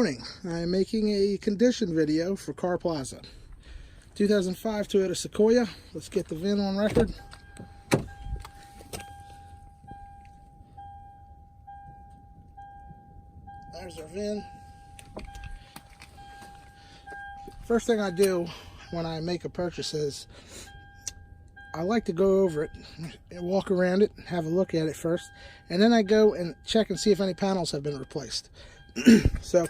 morning. I'm making a condition video for Car Plaza. 2005 Toyota Sequoia. Let's get the VIN on record. There's our VIN. First thing I do when I make a purchase is I like to go over it and walk around it, have a look at it first, and then I go and check and see if any panels have been replaced. So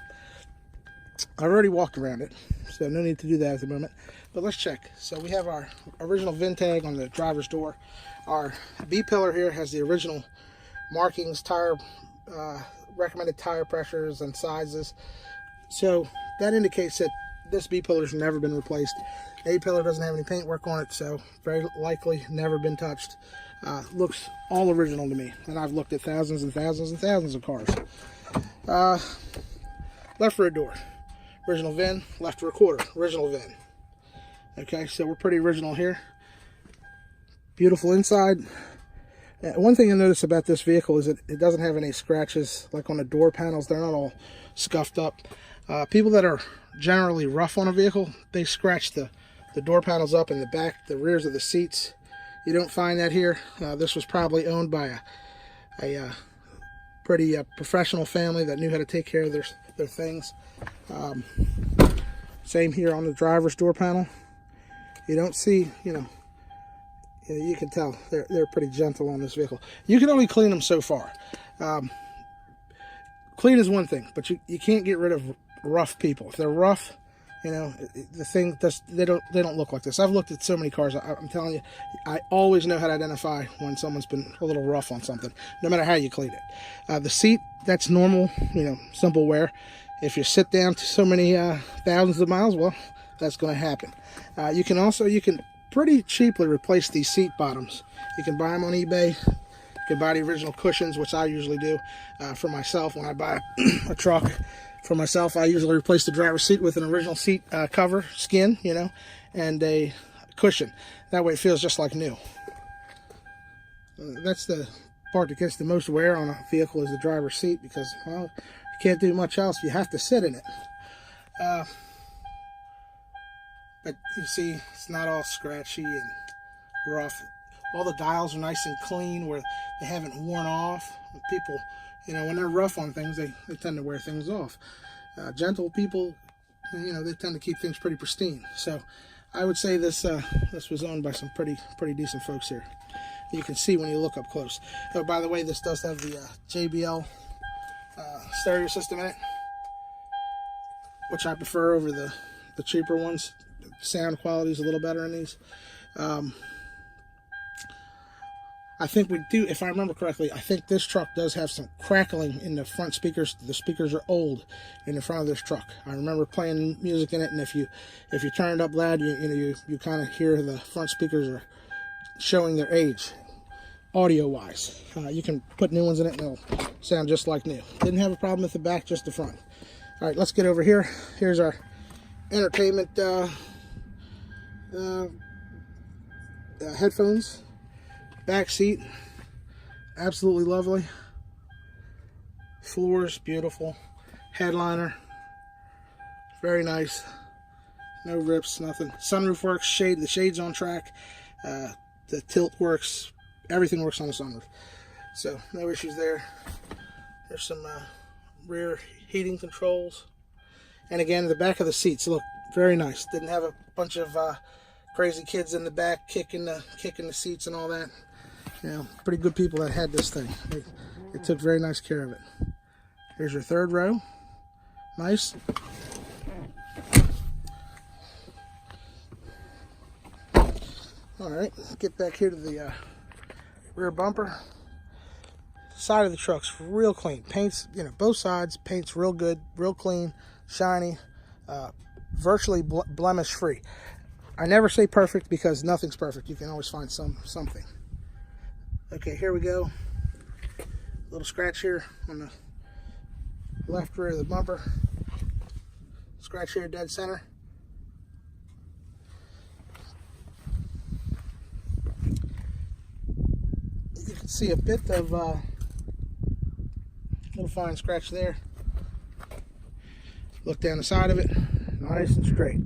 I already walked around it, so no need to do that at the moment, but let's check. So we have our original VIN tag on the driver's door. Our B pillar here has the original markings, tire recommended tire pressures and sizes, so that indicates that this B pillar has never been replaced. A pillar doesn't have any paint work on it, so very likely never been touched. Looks all original to me, and I've looked at thousands and thousands and thousands of cars. Left rear door, original VIN. Left rear quarter, original VIN. Okay, so we're pretty original here. Beautiful inside. One thing I notice about this vehicle is that it doesn't have any scratches like on the door panels. They're not all scuffed up. People that are generally rough on a vehicle, they scratch the door panels up in the back, the rears of the seats. You don't find that here. This was probably owned by a pretty professional family that knew how to take care of their things. Same here on the driver's door panel. You don't see, you can tell they're pretty gentle on this vehicle. You can only clean them so far. Clean is one thing, but you can't get rid of rough people. If they're rough, the thing they don't look like this. I've looked at so many cars. I'm telling you, I always know how to identify when someone's been a little rough on something, no matter how you clean it. The seat, that's normal, simple wear. If you sit down to so many thousands of miles, well, that's going to happen. You can pretty cheaply replace these seat bottoms. You can buy them on eBay. You can buy the original cushions, which I usually do for myself. When I buy a truck for myself, I usually replace the driver's seat with an original seat cover, skin, and a cushion. That way it feels just like new. That's the part that gets the most wear on a vehicle, is the driver's seat, because, well, you can't do much else. You have to sit in it. But you see, it's not all scratchy and rough. All the dials are nice and clean where they haven't worn off. People, when they're rough on things, they tend to wear things off. Gentle people, they tend to keep things pretty pristine. So I would say this was owned by some pretty decent folks here. You can see when you look up close. Oh, by the way, this does have the JBL stereo system in it, which I prefer over the cheaper ones. Sound quality is a little better in these. I think we do, if I remember correctly, I think this truck does have some crackling in the front speakers. The speakers are old in the front of this truck. I remember playing music in it, and if you turn it up loud, you kind of hear the front speakers are showing their age, audio-wise. You can put new ones in it, and they'll sound just like new. Didn't have a problem with the back, just the front. All right, let's get over here. Here's our entertainment headphones. Back seat, absolutely lovely. Floors, beautiful. Headliner, very nice. No rips, nothing. Sunroof works. The shade's on track. The tilt works. Everything works on the sunroof. So no issues there. There's some rear heating controls. And again, the back of the seats look very nice. Didn't have a bunch of crazy kids in the back kicking the seats and all that. Pretty good people that had this thing. They took very nice care of it. Here's your third row. Nice. All right, get back here to the rear bumper. Side of the truck's real clean. Paint's, both sides, paint's real good, real clean, shiny, virtually blemish free. I never say perfect because nothing's perfect. You can always find something. Okay, here we go. A little scratch here on the left rear of the bumper. Scratch here dead center. You can see a bit of little fine scratch there. Look down the side of it, nice and straight.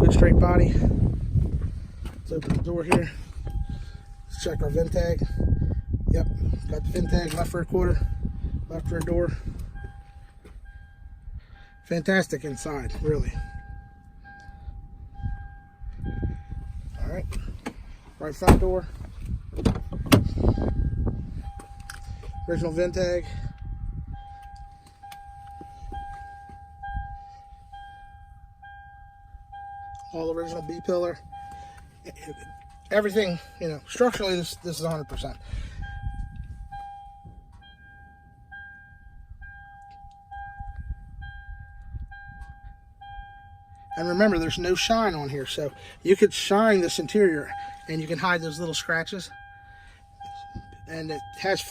Good straight body. Let's open the door here. Let's check our VIN tag. Yep, got the VIN tag, left rear quarter, left rear door. Fantastic inside, really. All right, right front door. Original VIN tag. All original B pillar. Everything, you know, structurally this is 100%. And remember, there's no shine on here, so you could shine this interior and you can hide those little scratches. And it has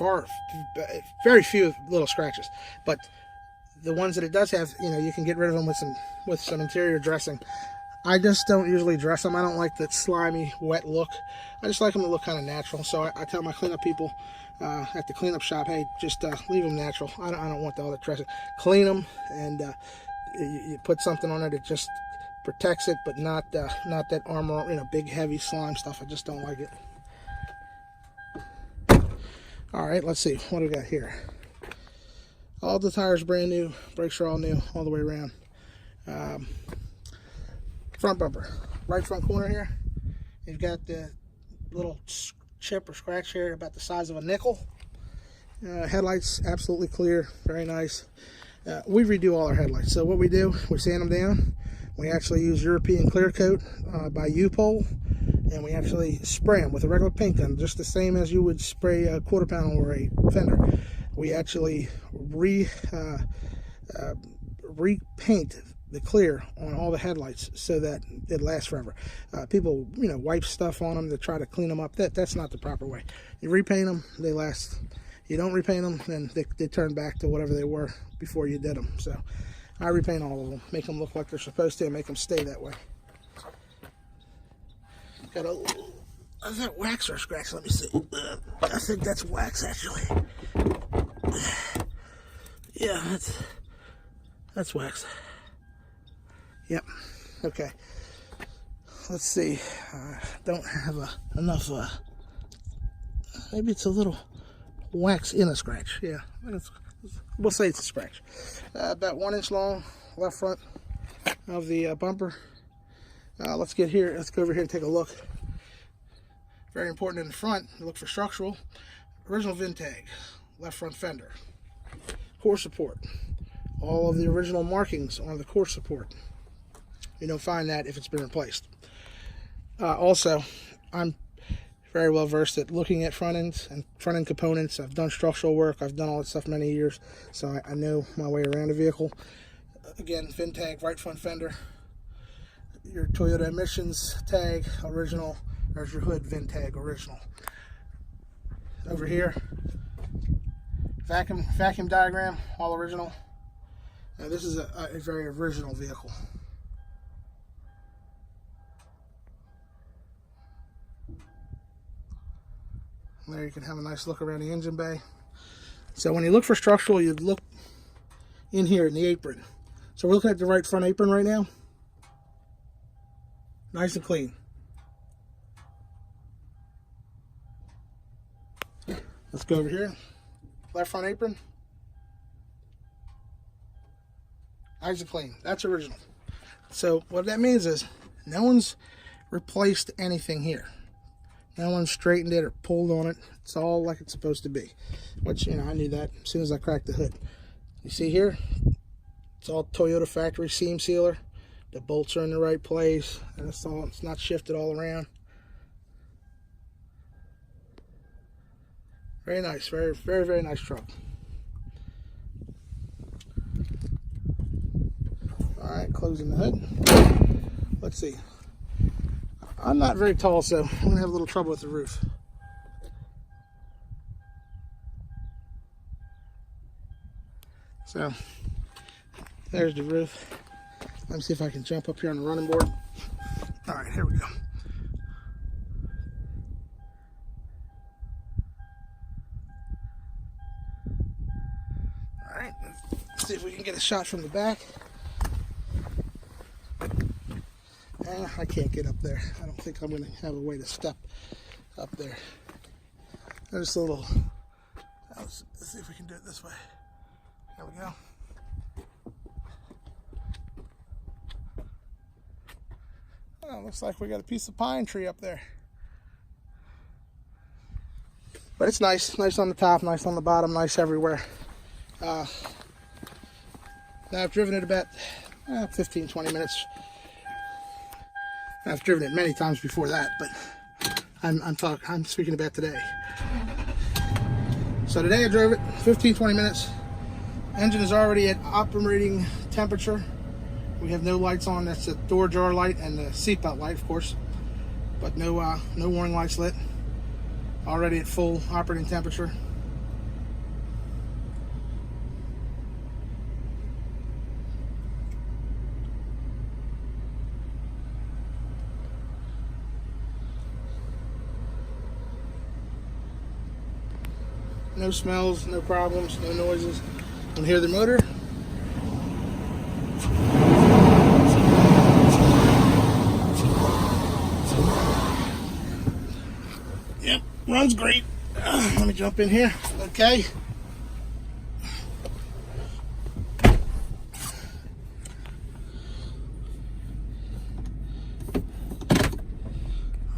very few little scratches, but the ones that it does have, you know, you can get rid of them with some interior dressing. I just don't usually dress them. I don't like that slimy, wet look. I just like them to look kind of natural. So I tell my cleanup people at the cleanup shop, hey, just leave them natural. I don't want all that dressing. Clean them, and you put something on it that just protects it, but not that armor, you know, big heavy slime stuff. I just don't like it. All right, let's see what we got here. All the tires brand new, brakes are all new, all the way around. Front bumper, right front corner here. You've got the little chip or scratch here about the size of a nickel. Headlights absolutely clear, very nice. We redo all our headlights. So what we do, we sand them down. We actually use European clear coat by U-Pole, and we actually spray them with a regular paint gun, just the same as you would spray a quarter panel or a fender. We actually repaint the clear on all the headlights so that it lasts forever. People, you know, wipe stuff on them to try to clean them up. That's not the proper way. You repaint them, they last. You don't repaint them, then they turn back to whatever they were before you did them. So I repaint all of them, make them look like they're supposed to, and make them stay that way. Got a, is that wax or scratch? Let me see. I think that's wax, actually. Yeah, that's wax. Yep. Okay. Let's see. Don't have enough. Maybe it's a little wax in a scratch. Yeah. We'll say it's a scratch. About 1 inch long, left front of the bumper. Let's get here. Let's go over here and take a look. Very important in the front. Look for structural. Original VIN tag. Left front fender. Core support. All of the original markings on the core support. You don't find that if it's been replaced. Also, I'm very well versed at looking at front ends and front end components. I've done structural work. I've done all that stuff many years, so I know my way around a vehicle. Again, VIN tag, right front fender. Your Toyota emissions tag, original. There's your hood VIN tag, original. Over here, vacuum diagram, all original. Now this is a very original vehicle. There you can have a nice look around the engine bay. So when you look for structural, you look in here in the apron. So we're looking at the right front apron right now. Nice and clean. Let's go over here. Left front apron. Nice and clean. That's original. So what that means is no one's replaced anything here. No one straightened it or pulled on it. It's all like it's supposed to be. Which, you know, I knew that as soon as I cracked the hood. You see here? It's all Toyota factory seam sealer. The bolts are in the right place. And it's not shifted all around. Very nice. Very, very, very nice truck. Alright, closing the hood. Let's see. I'm not very tall, so I'm going to have a little trouble with the roof. So, there's the roof. Let me see if I can jump up here on the running board. Alright, here we go. Alright, let's see if we can get a shot from the back. I can't get up there. I don't think I'm going to have a way to step up there. There's a little, let's see if we can do it this way. There we go. Oh, looks like we got a piece of pine tree up there. But it's nice. Nice on the top, nice on the bottom, nice everywhere. Now I've driven it about 15-20 minutes. I've driven it many times before that, but I'm speaking about today. So today I drove it 15-20 minutes. Engine is already at operating temperature. We have no lights on. That's the door jar light and the seatbelt light, of course, but no warning lights lit. Already at full operating temperature. No smells, no problems, no noises. You can hear the motor. Yep, runs great. Let me jump in here. Okay.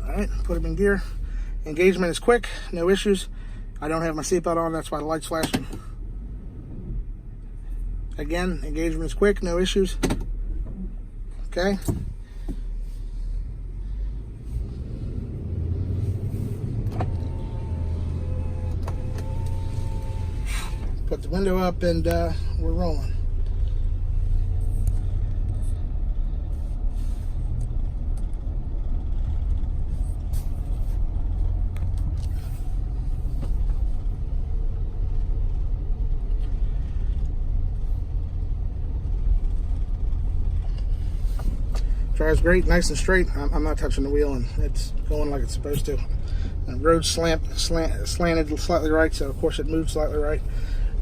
All right, put him in gear. Engagement is quick, no issues. I don't have my seatbelt on, that's why the light's flashing. Again, engagement is quick, no issues. Okay. Put the window up and we're rolling. Drives great, nice and straight. I'm not touching the wheel, and it's going like it's supposed to. The road's slanted slightly right, so of course it moves slightly right.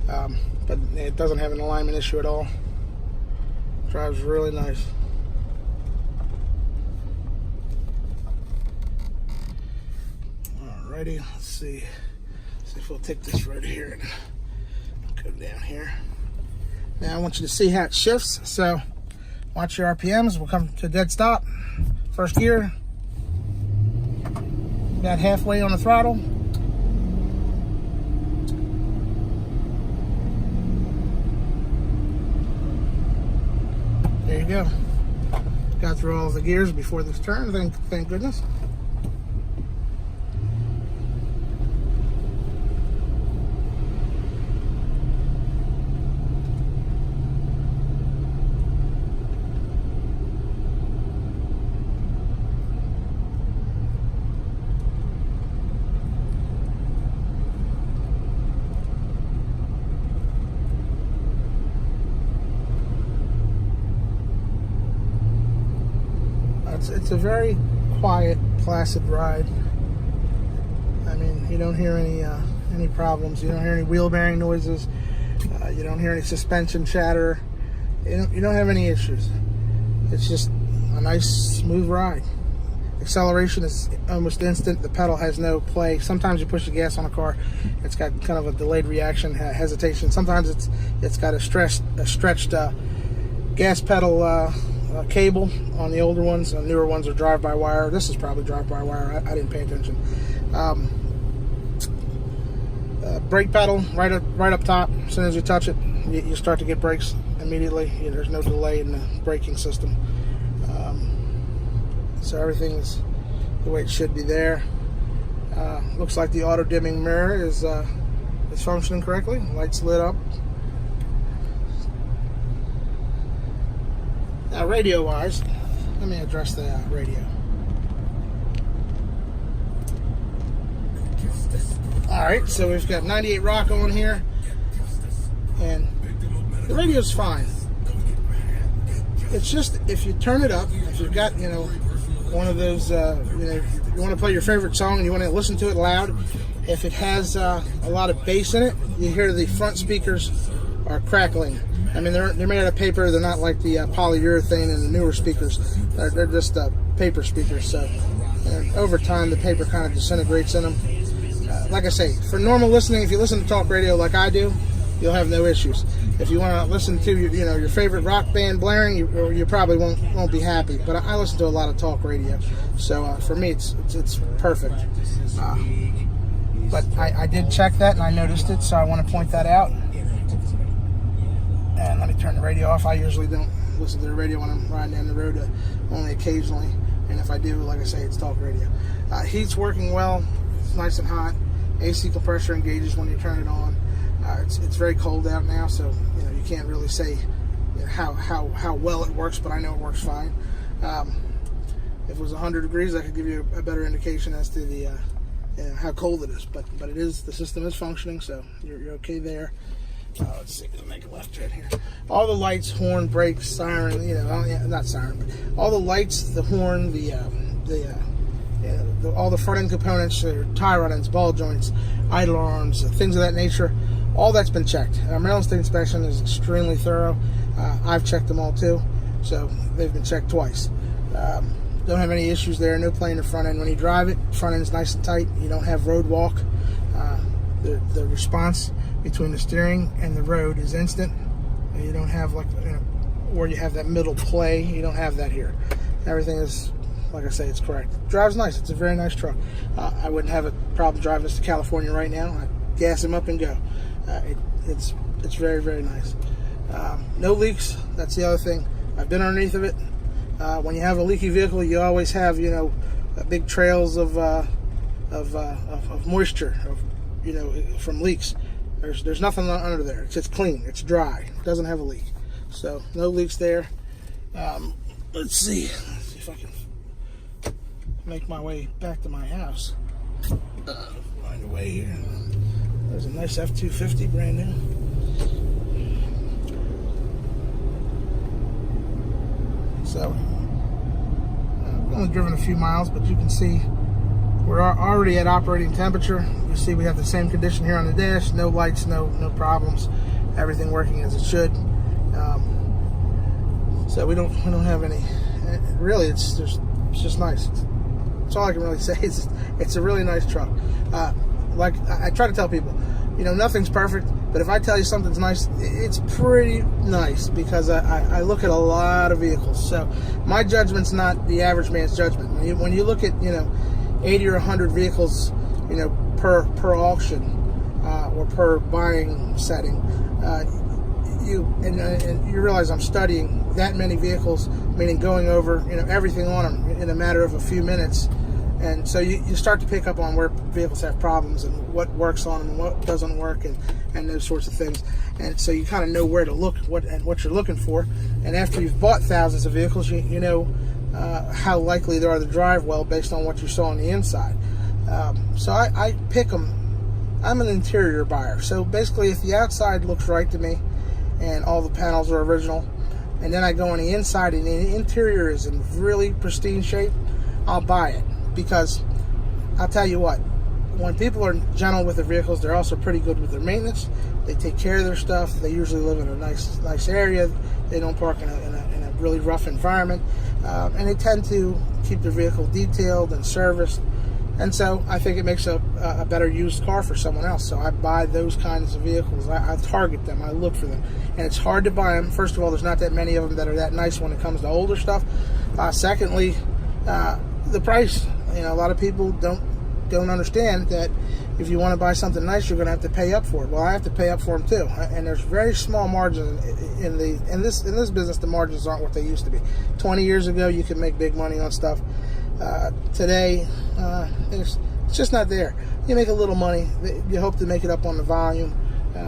But it doesn't have an alignment issue at all. Drives really nice. Alrighty, let's see if we'll take this right here and go down here. Now I want you to see how it shifts. So watch your RPMs. We'll come to a dead stop. First gear. About halfway on the throttle. There you go. Got through all of the gears before this turn. Thank goodness. It's a very quiet, placid ride. I mean, you don't hear any problems. You don't hear any wheel bearing noises. You don't hear any suspension chatter. You don't have any issues. It's just a nice, smooth ride. Acceleration is almost instant. The pedal has no play. Sometimes you push the gas on a car, it's got kind of a delayed reaction, hesitation. Sometimes it's got a stretched gas pedal cable on the older ones. The newer ones are drive-by-wire. This is probably drive-by-wire. I didn't pay attention. Brake pedal right up top. As soon as you touch it, you start to get brakes immediately. There's no delay in the braking system. So everything is the way it should be there. Looks like the auto-dimming mirror is functioning correctly. Lights lit up. Now, radio-wise, let me address the radio. Alright, so we've got 98 rock on here, and the radio's fine. It's just, if you turn it up, if you've got, one of those, you want to play your favorite song and you want to listen to it loud, if it has a lot of bass in it, you hear the front speakers are crackling. I mean, they're made out of paper. They're not like the polyurethane and the newer speakers. They're just paper speakers. So over time, the paper kind of disintegrates in them. Like I say, for normal listening, if you listen to talk radio like I do, you'll have no issues. If you want to listen to your favorite rock band blaring, you probably won't be happy. But I listen to a lot of talk radio, so for me it's perfect. But I did check that and I noticed it, so I want to point that out. And let me turn the radio off. I usually don't listen to the radio when I'm riding down the road, only occasionally. And if I do, like I say, it's talk radio. Heat's working well. It's nice and hot. AC compressor engages when you turn it on. It's very cold out now, so you can't really say how well it works, but I know it works fine. If it was 100 degrees, I could give you a better indication as to the how cold it is. But it is, the system is functioning, so you're okay there. Let's see, we'll make a left turn here. All the lights, horn, brakes, siren, not siren, but all the lights, the horn, all the front end components, tie rod ends, ball joints, idle arms, things of that nature, all that's been checked. Maryland State Inspection is extremely thorough. I've checked them all too, so they've been checked twice. Don't have any issues there, no play in the front end. When you drive it, front end's nice and tight. You don't have road walk. The response between the steering and the road is instant. You don't have or you have that middle play. You don't have that here. Everything is, like I say, it's correct. Drives nice. It's a very nice truck. I wouldn't have a problem driving this to California right now. I'd gas him up and go. It's very, very nice. No leaks. That's the other thing. I've been underneath of it. When you have a leaky vehicle, you always have big trails of moisture, from leaks. There's nothing under there. It's clean. It's dry. It doesn't have a leak. So no leaks there. Let's see if I can make my way back to my house. Find a way here. There's a nice F-250, brand new. So I've only driven a few miles, but you can see we're already at operating temperature. You see we have the same condition here on the dash. No lights, no problems. Everything working as it should. So we don't have any. Really, it's just nice. That's all I can really say. It's a really nice truck. Like I try to tell people, nothing's perfect, but if I tell you something's nice, it's pretty nice, because I look at a lot of vehicles. So my judgment's not the average man's judgment. When you look at 80 or 100 vehicles, per auction or per buying setting, you realize I'm studying that many vehicles, meaning going over everything on them in a matter of a few minutes. And so you start to pick up on where vehicles have problems and what works on them and what doesn't work, and those sorts of things. And so you kind of know where to look, what you're looking for. And after you've bought thousands of vehicles, you know how likely they are to drive well based on what you saw on the inside. So I pick them. I'm an interior buyer. So basically, if the outside looks right to me and all the panels are original, and then I go on the inside and the interior is in really pristine shape, I'll buy it. Because I'll tell you what, when people are gentle with their vehicles, they're also pretty good with their maintenance. They take care of their stuff. They usually live in a nice area. They don't park in a really rough environment, and they tend to keep their vehicle detailed and serviced. And so I think it makes a better used car for someone else. So I buy those kinds of vehicles. I target them. I look for them, and it's hard to buy them. First of all, there's not that many of them that are that nice when it comes to older stuff. Secondly, the price. A lot of people don't understand that if you want to buy something nice, you're going to have to pay up for it. Well, I have to pay up for them too, and there's very small margins in this business. The margins aren't what they used to be. 20 years ago, you could make big money on stuff. Today, it's just not there. You make a little money. You hope to make it up on the volume.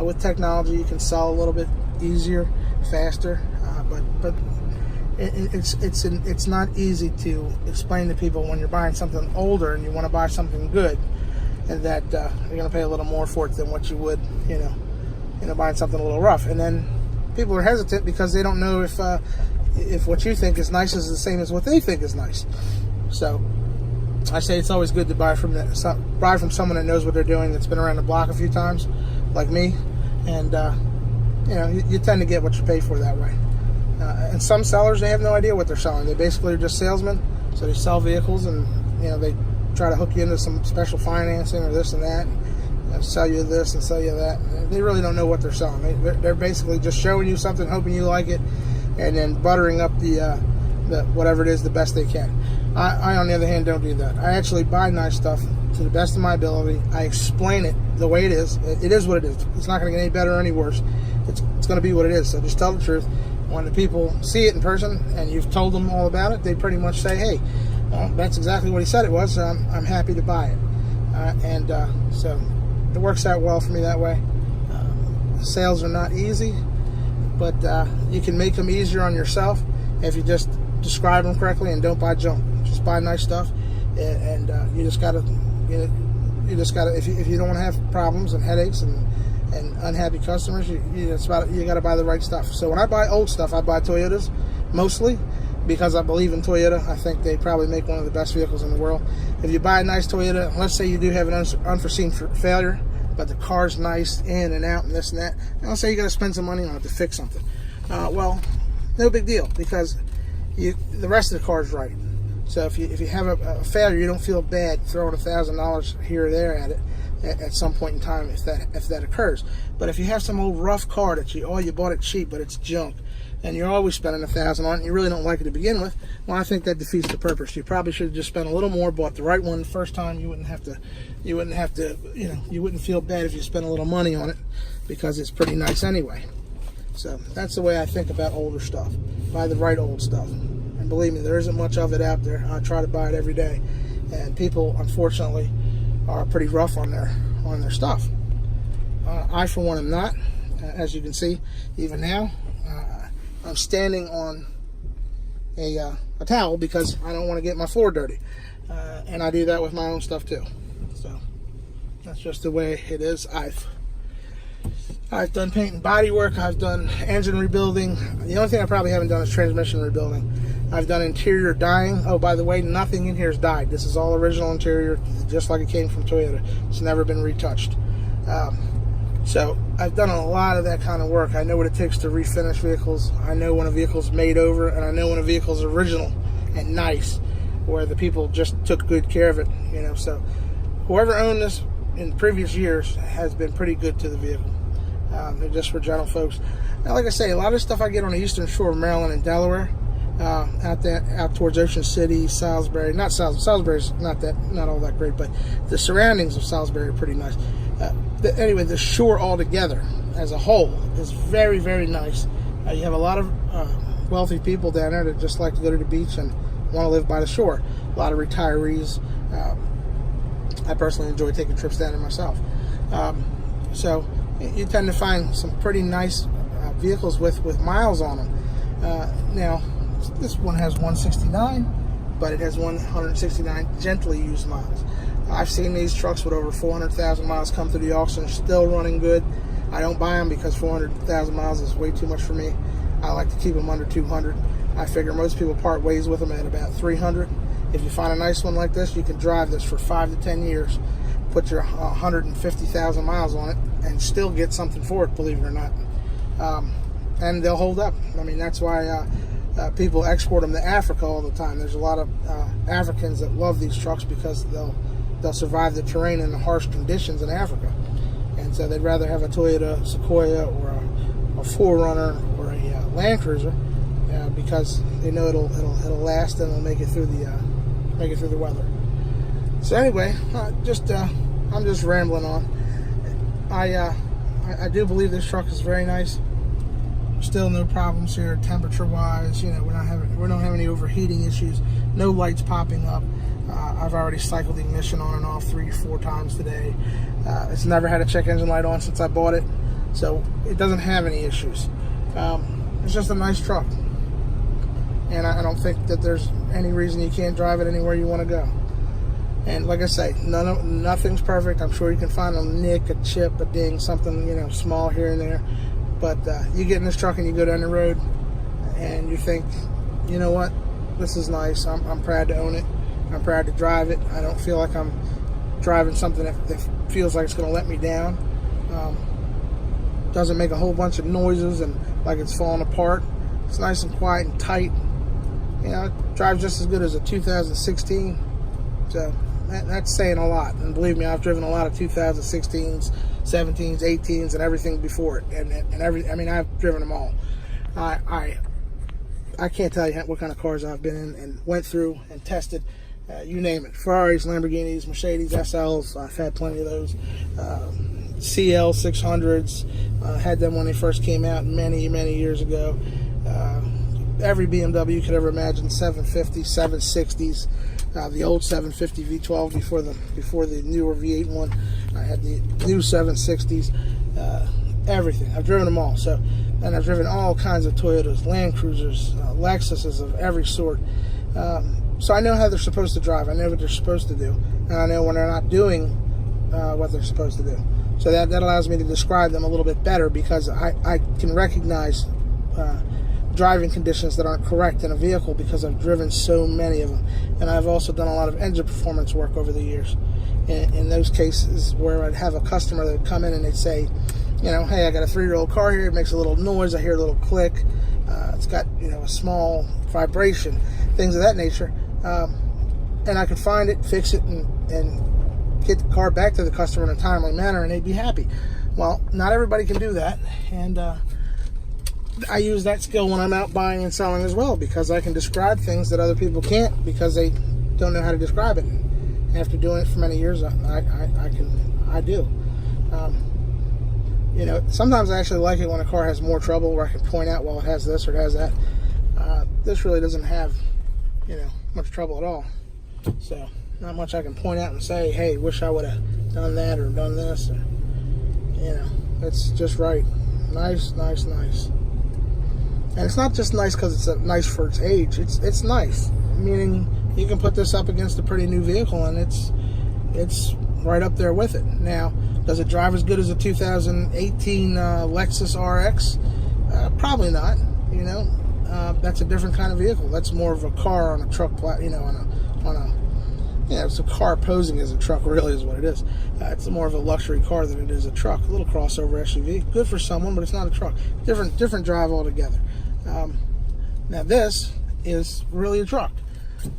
With technology, you can sell a little bit easier, faster, but it's not easy to explain to people when you're buying something older and you want to buy something good, and that you're going to pay a little more for it than what you would, buying something a little rough. And then people are hesitant because they don't know if what you think is nice is the same as what they think is nice. So I say it's always good to buy from someone that knows what they're doing, that's been around the block a few times, like me, and you tend to get what you pay for that way. And some sellers, they have no idea what they're selling. They basically are just salesmen. So they sell vehicles, and they try to hook you into some special financing or this and that, and sell you this and sell you that. They really don't know what they're selling. They're basically just showing you something, hoping you like it, and then buttering up the whatever it is the best they can. I on the other hand, don't do that. I actually buy nice stuff to the best of my ability. I explain it the way it is. It is what it is. It's not going to get any better or any worse. It's going to be what it is. So just tell the truth. When the people see it in person and you've told them all about it, they pretty much say, hey, that's exactly what he said it was, so I'm happy to buy it. So it works out well for me that way. Sales are not easy, but you can make them easier on yourself if you just describe them correctly and don't buy junk. Just buy nice stuff, and you just gotta if you don't want to have problems and headaches and unhappy customers, you gotta buy the right stuff. So when I buy old stuff, I buy Toyotas mostly, because I believe in Toyota. I think they probably make one of the best vehicles in the world. If you buy a nice Toyota, let's say you do have an unforeseen failure, but the car's nice in and out and this and that, and let's say you got to spend some money on it to fix something. Well, no big deal, because the rest of the car's right. So if you have a failure, you don't feel bad throwing $1,000 here or there at it at some point in time if that occurs. But if you have some old rough car that you bought it cheap, but it's junk, and you're always spending $1,000 on it, and you really don't like it to begin with, well, I think that defeats the purpose. You probably should have just spent a little more, bought the right one the first time. You wouldn't feel bad if you spent a little money on it, because it's pretty nice anyway. So that's the way I think about older stuff. Buy the right old stuff. And believe me, there isn't much of it out there. I try to buy it every day, and people, unfortunately, are pretty rough on their stuff. I, for one, am not. As you can see, even now, I'm standing on a towel because I don't want to get my floor dirty, and I do that with my own stuff too. So that's just the way it is. I've done paint and body work. I've done engine rebuilding. The only thing I probably haven't done is transmission rebuilding. I've done interior dyeing. Oh, by the way, nothing in here is dyed. This is all original interior, just like it came from Toyota. It's never been retouched. So I've done a lot of that kind of work. I know what it takes to refinish vehicles. I know when a vehicle's made over, and I know when a vehicle's original and nice, where the people just took good care of it. So whoever owned this in previous years has been pretty good to the vehicle. They're just for gentle folks. Now, like I say, a lot of stuff I get on the eastern shore of Maryland and Delaware, out towards Ocean City, Salisbury. Salisbury's not all that great, but the surroundings of Salisbury are pretty nice. Anyway, the shore altogether as a whole is very, very nice. You have a lot of wealthy people down there that just like to go to the beach and want to live by the shore. A lot of retirees. I personally enjoy taking trips down there myself. So you tend to find some pretty nice vehicles with miles on them. Now, this one has 169, but it has 169 gently used miles. I've seen these trucks with over 400,000 miles come through the auction, still running good. I don't buy them because 400,000 miles is way too much for me. I like to keep them under 200. I figure most people part ways with them at about 300. If you find a nice one like this, you can drive this for 5 to 10 years, put your 150,000 miles on it, and still get something for it, believe it or not. And they'll hold up. I mean, that's why people export them to Africa all the time. There's a lot of Africans that love these trucks because they'll survive the terrain and the harsh conditions in Africa. And so they'd rather have a Toyota Sequoia or a 4Runner or a Land Cruiser because they know it'll last and it'll make it through the weather. So anyway, I'm just rambling on. I do believe this truck is very nice. Still no problems here temperature wise. We don't have any overheating issues. No lights popping up. I've already cycled the ignition on and off 3 or 4 times today. It's never had a check engine light on since I bought it, so it doesn't have any issues. It's just a nice truck, and I don't think that there's any reason you can't drive it anywhere you want to go. And like I say, nothing's perfect. I'm sure you can find a nick, a chip, a ding, something small here and there. But you get in this truck and you go down the road, and you think, you know what, this is nice. I'm proud to own it. I'm proud to drive it. I don't feel like I'm driving something that feels like it's going to let me down. doesn't make a whole bunch of noises and like it's falling apart. It's nice and quiet and tight. You know, it drives just as good as a 2016. So that's saying a lot. And believe me, I've driven a lot of 2016s, 17s, 18s, and everything before it. I mean, I've driven them all. I can't tell you what kind of cars I've been in and went through and tested. You name it. Ferraris, Lamborghinis, Mercedes, SLs. I've had plenty of those. CL 600s. Had them when they first came out many, many years ago. Every BMW you could ever imagine. 750s, 760s. The old 750 V12 before the newer V8 one. I had the new 760s. Everything. I've driven them all. And I've driven all kinds of Toyotas, Land Cruisers, Lexuses of every sort. So I know how they're supposed to drive. I know what they're supposed to do. And I know when they're not doing what they're supposed to do. So that allows me to describe them a little bit better, because I can recognize driving conditions that aren't correct in a vehicle because I've driven so many of them. And I've also done a lot of engine performance work over the years. In those cases where I'd have a customer that would come in and they'd say, you know, hey, I got a 3-year-old car here. It makes a little noise. I hear a little click. It's got, you know, a small vibration, things of that nature. And I could find it, fix it, and get the car back to the customer in a timely manner, and they'd be happy. Well, not everybody can do that, and I use that skill when I'm out buying and selling as well, because I can describe things that other people can't because they don't know how to describe it. And after doing it for many years, I do. You know, sometimes I actually like it when a car has more trouble, where I can point out, well, it has this or it has that. This really doesn't have, you know, much trouble at all. So not much I can point out and say, hey, wish I would have done that or done this. Or, you know, it's just right. Nice, nice, nice. And it's not just nice because it's nice for its age. It's nice, meaning you can put this up against a pretty new vehicle and it's right up there with it. Now, does it drive as good as a 2018 Lexus RX? Probably not. You know, that's a different kind of vehicle. That's more of a car on a truck, you know, it's a car posing as a truck, really is what it is. It's more of a luxury car than it is a truck. A little crossover SUV, good for someone, but it's not a truck. Different drive altogether. Now this is really a truck.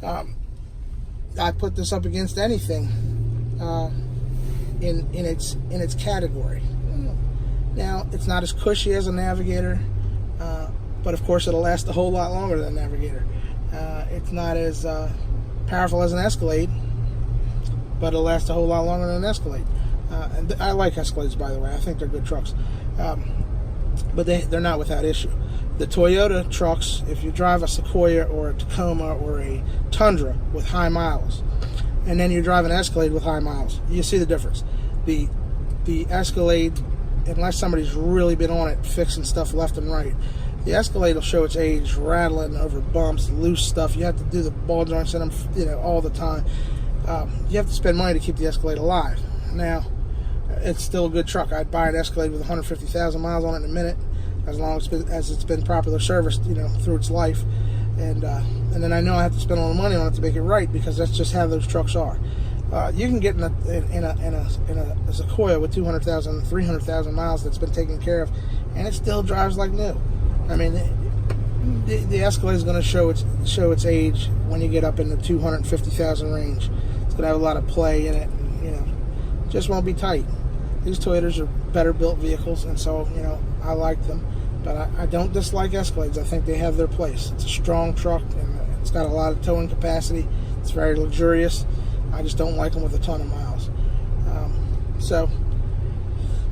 I put this up against anything in its category. Now, it's not as cushy as a Navigator, but of course it'll last a whole lot longer than a Navigator. It's not as powerful as an Escalade, but it'll last a whole lot longer than an Escalade. And I like Escalades, by the way. I think they're good trucks, but they're not without issue. The Toyota trucks, if you drive a Sequoia or a Tacoma or a Tundra with high miles, and then you drive an Escalade with high miles, you see the difference. The Escalade, unless somebody's really been on it fixing stuff left and right, the Escalade will show its age, rattling over bumps, loose stuff. You have to do the ball joints in them, you know, all the time. You have to spend money to keep the Escalade alive. Now, it's still a good truck. I'd buy an Escalade with 150,000 miles on it in a minute, as long as it's been properly serviced, you know, through its life. And then I know I have to spend a lot of money on it to make it right, because that's just how those trucks are. You can get in a Sequoia with 200,000, 300,000 miles that's been taken care of, and it still drives like new. I mean, the Escalade is going to show its age when you get up in the 250,000 range. It's going to have a lot of play in it, and, you know, just won't be tight. These Toyotas are better built vehicles, and so, you know, I like them. But I don't dislike Escalades. I think they have their place. It's a strong truck, and it's got a lot of towing capacity. It's very luxurious. I just don't like them with a ton of miles. So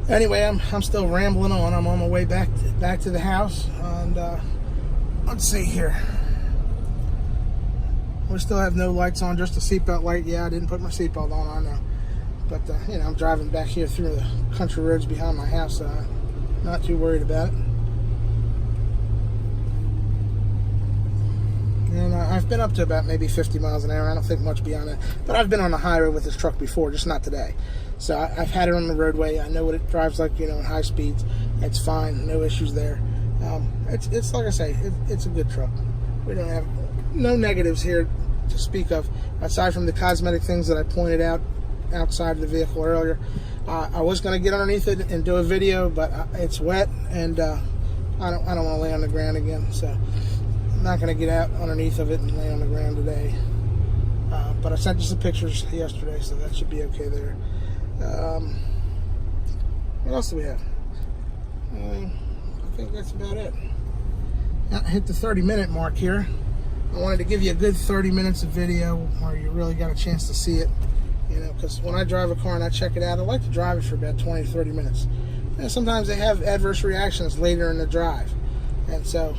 anyway, I'm still rambling on. I'm on my way back to the house, and let's see here. We still have no lights on, just a seatbelt light. Yeah, I didn't put my seatbelt on, I know. But you know, I'm driving back here through the country roads behind my house, so I'm not too worried about it. And I've been up to about maybe 50 miles an hour. I don't think much beyond that. But I've been on the highway with this truck before, just not today. So I've had it on the roadway. I know what it drives like, you know, at high speeds. It's fine. No issues there. It's like I say, it's a good truck. We don't have no negatives here to speak of, aside from the cosmetic things that I pointed out outside of the vehicle earlier. I was going to get underneath it and do a video, but it's wet, and I don't want to lay on the ground again, so I'm not going to get out underneath of it and lay on the ground today. But I sent you some pictures yesterday, so that should be okay there. What else do we have? I think that's about it. I hit the 30-minute mark here. I wanted to give you a good 30 minutes of video where you really got a chance to see it. You know, because when I drive a car and I check it out, I like to drive it for about 20 to 30 minutes. And sometimes they have adverse reactions later in the drive. And so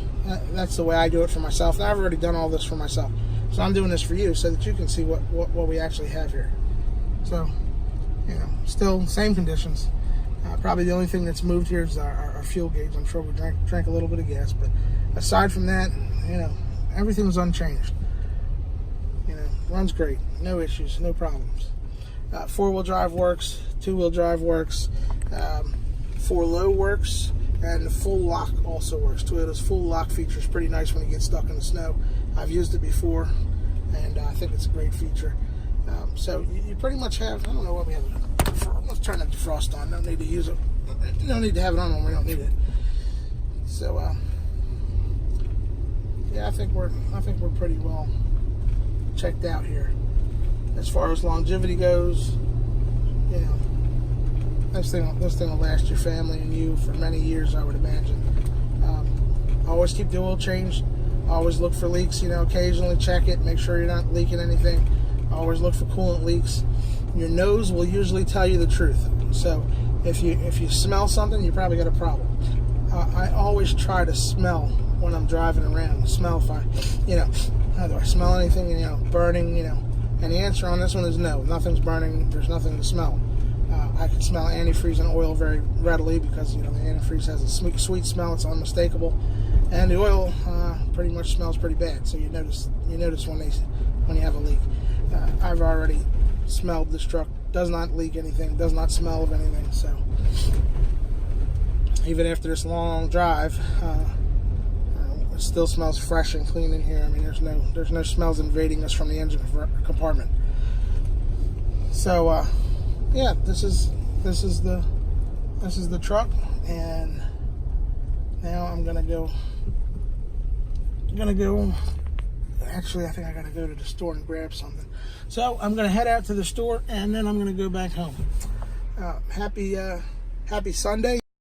that's the way I do it for myself. And I've already done all this for myself. So I'm doing this for you so that you can see what we actually have here. So, you know, still same conditions. Probably the only thing that's moved here is our fuel gauge. I'm sure we drank a little bit of gas. But aside from that, you know, everything's unchanged. You know, runs great. No issues, no problems. 4-wheel drive works, 2-wheel drive works, 4-low works, and the full lock also works. Toyota's full lock feature is pretty nice when you get stuck in the snow. I've used it before, and I think it's a great feature. So you pretty much have, I don't know what we have. Let's turn the defrost on. Don't need to use it. Don't need to have it on when we don't need it. So yeah, I think we're pretty well checked out here. As far as longevity goes, you know, this thing will last your family and you for many years, I would imagine. Always keep the oil changed. Always look for leaks. You know, occasionally check it. Make sure you're not leaking anything. Always look for coolant leaks. Your nose will usually tell you the truth. So if you smell something, you probably got a problem. I always try to smell when I'm driving around. Smell if I, you know, do I smell anything, you know, burning, you know. And the answer on this one is no. Nothing's burning. There's nothing to smell. I can smell antifreeze and oil very readily because, you know, the antifreeze has a sweet smell. It's unmistakable. And the oil pretty much smells pretty bad. So you notice when you have a leak. I've already smelled this truck. Does not leak anything. Does not smell of anything. So even after this long drive, it still smells fresh and clean in here. I mean, there's no smells invading us from the engine compartment. So yeah, this is the truck, and now I'm gonna go. Actually, I think I gotta go to the store and grab something. So I'm gonna head out to the store, and then I'm gonna go back home. Happy Sunday.